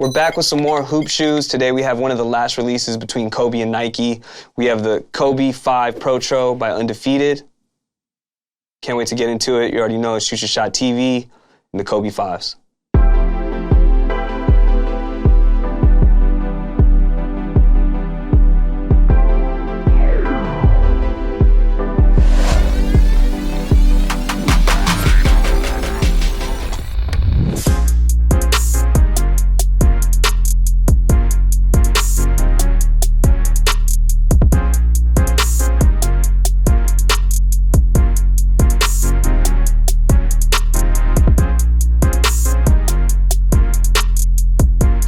We're back with some more hoop shoes. Today we have one of the last releases between Kobe and Nike. We have the Kobe 5 Protro by Undefeated. Can't wait to get into it. You already know it's Shoot Your Shot TV and the Kobe 5s.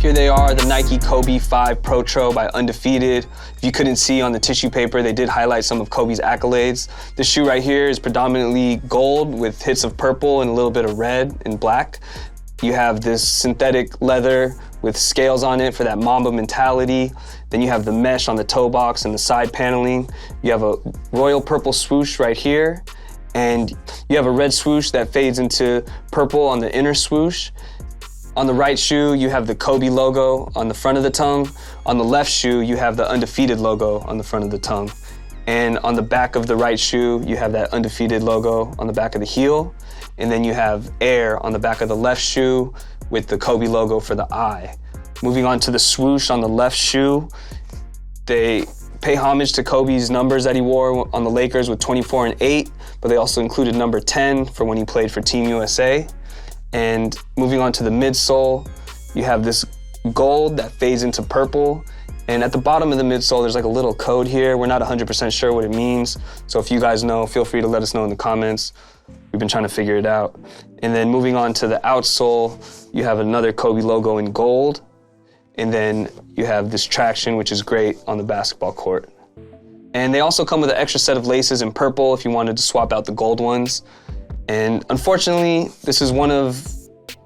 Here they are, the Nike Kobe 5 Protro by Undefeated. If you couldn't see on the tissue paper, they did highlight some of Kobe's accolades. This shoe right here is predominantly gold with hits of purple and a little bit of red and black. You have this synthetic leather with scales on it for that Mamba mentality. Then you have the mesh on the toe box and the side paneling. You have a royal purple swoosh right here. And you have a red swoosh that fades into purple on the inner swoosh. On the right shoe, you have the Kobe logo on the front of the tongue. On the left shoe, you have the Undefeated logo on the front of the tongue. And on the back of the right shoe, you have that Undefeated logo on the back of the heel. And then you have Air on the back of the left shoe with the Kobe logo for the eye. Moving on to the swoosh on the left shoe, they pay homage to Kobe's numbers that he wore on the Lakers with 24 and 8, but they also included number 10 for when he played for Team USA. And moving on to the midsole, you have this gold that fades into purple. And at the bottom of the midsole, there's like a little code here. We're not 100% sure what it means. So if you guys know, feel free to let us know in the comments. We've been trying to figure it out. And then moving on to the outsole, you have another Kobe logo in gold. And then you have this traction, which is great on the basketball court. And they also come with an extra set of laces in purple if you wanted to swap out the gold ones. And unfortunately, this is one of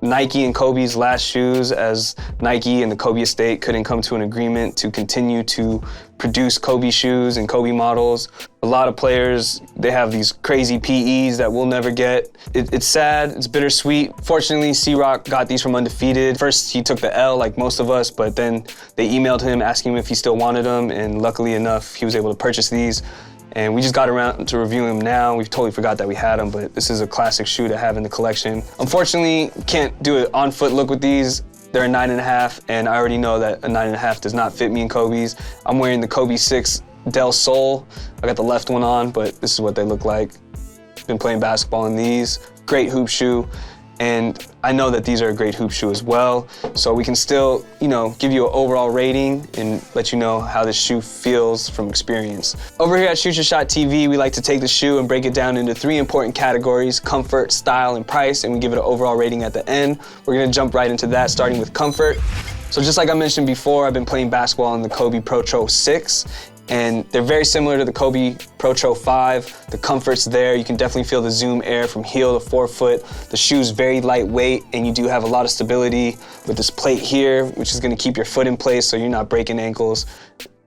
Nike and Kobe's last shoes, as Nike and the Kobe estate couldn't come to an agreement to continue to produce Kobe shoes and Kobe models. A lot of players, they have these crazy PEs that we'll never get. It's sad, it's bittersweet. Fortunately, C-Rock got these from Undefeated. First, he took the L like most of us, but then they emailed him asking him if he still wanted them, and luckily enough, he was able to purchase these. And we just got around to reviewing them now. We totally forgot that we had them, but this is a classic shoe to have in the collection. Unfortunately, can't do an on-foot look with these. They're a 9.5, and I already know that a 9.5 does not fit me in Kobe's. I'm wearing the Kobe 6 Del Sol. I got the left one on, but this is what they look like. Been playing basketball in these. Great hoop shoe. And I know that these are a great hoop shoe as well. So we can still, give you an overall rating and let you know how this shoe feels from experience. Over here at Shoot Your Shot TV, we like to take the shoe and break it down into 3 important categories: comfort, style, and price, and we give it an overall rating at the end. We're gonna jump right into that, starting with comfort. So just like I mentioned before, I've been playing basketball in the Kobe Protro 6. And they're very similar to the Kobe Protro 5. The comfort's there. You can definitely feel the Zoom Air from heel to forefoot. The shoe's very lightweight, and you do have a lot of stability with this plate here, which is gonna keep your foot in place so you're not breaking ankles,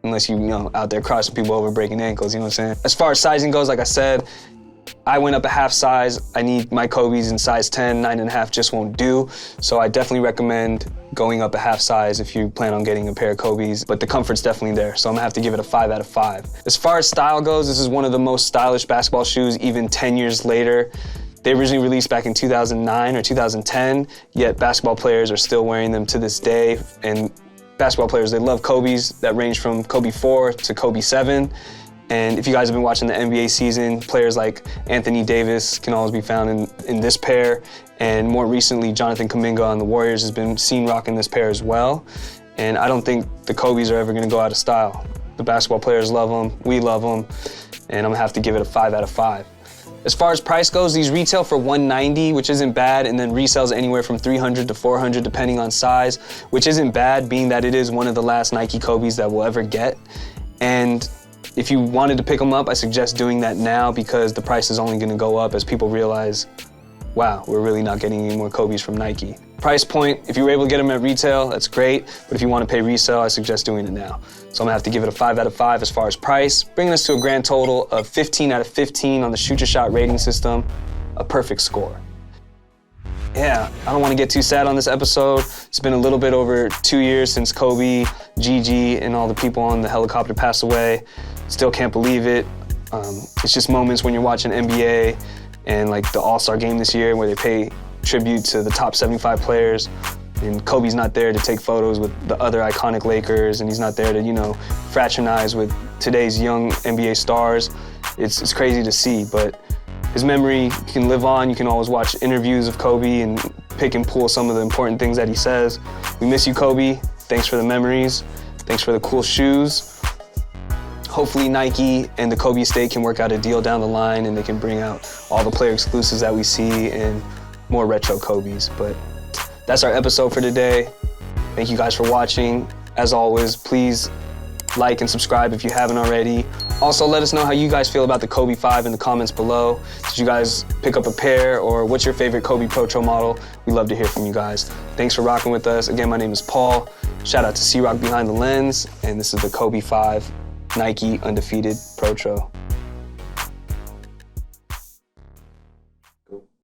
unless you out there crossing people over breaking ankles, you know what I'm saying? As far as sizing goes, like I said, I went up a half size. I need my Kobe's in size 10, 9.5 just won't do. So I definitely recommend going up a half size if you plan on getting a pair of Kobe's, but the comfort's definitely there. So I'm gonna have to give it a 5 out of 5. As far as style goes, this is one of the most stylish basketball shoes even 10 years later. They originally released back in 2009 or 2010, yet basketball players are still wearing them to this day. And basketball players, they love Kobe's that range from Kobe 4 to Kobe 7. And if you guys have been watching the NBA season, players like Anthony Davis can always be found in this pair. And more recently, Jonathan Kuminga on the Warriors has been seen rocking this pair as well. And I don't think the Kobe's are ever gonna go out of style. The basketball players love them, we love them, and I'm gonna have to give it a 5 out of 5. As far as price goes, these retail for $190, which isn't bad, and then resells anywhere from $300 to $400 depending on size, which isn't bad, being that it is one of the last Nike Kobe's that we'll ever get. And if you wanted to pick them up, I suggest doing that now because the price is only gonna go up as people realize, wow, we're really not getting any more Kobe's from Nike. Price point, if you were able to get them at retail, that's great, but if you want to pay resale, I suggest doing it now. So I'm gonna have to give it a 5 out of 5 as far as price, bringing us to a grand total of 15 out of 15 on the Shoot Your Shot rating system, a perfect score. yeah, I don't want to get too sad on this episode. It's been a little bit over 2 years since Kobe, Gigi, and all the people on the helicopter passed away. Still can't believe it. It's just moments when you're watching NBA and like the All-Star game this year where they pay tribute to the top 75 players, and Kobe's not there to take photos with the other iconic Lakers, and he's not there to, you know, fraternize with today's young NBA stars. It's crazy to see, but his memory can live on. You can always watch interviews of Kobe and pick and pull some of the important things that he says. We miss you, Kobe. Thanks for the memories. Thanks for the cool shoes. Hopefully Nike and the Kobe estate can work out a deal down the line and they can bring out all the player exclusives that we see and more retro Kobes. But that's our episode for today. Thank you guys for watching. As always, please like and subscribe if you haven't already. Also, let us know how you guys feel about the Kobe 5 in the comments below. Did you guys pick up a pair, or what's your favorite Kobe Protro model? We love to hear from you guys. Thanks for rocking with us. Again, my name is Paul. Shout out to C-Rock Behind the Lens, and this is the Kobe 5 Nike Undefeated Protro.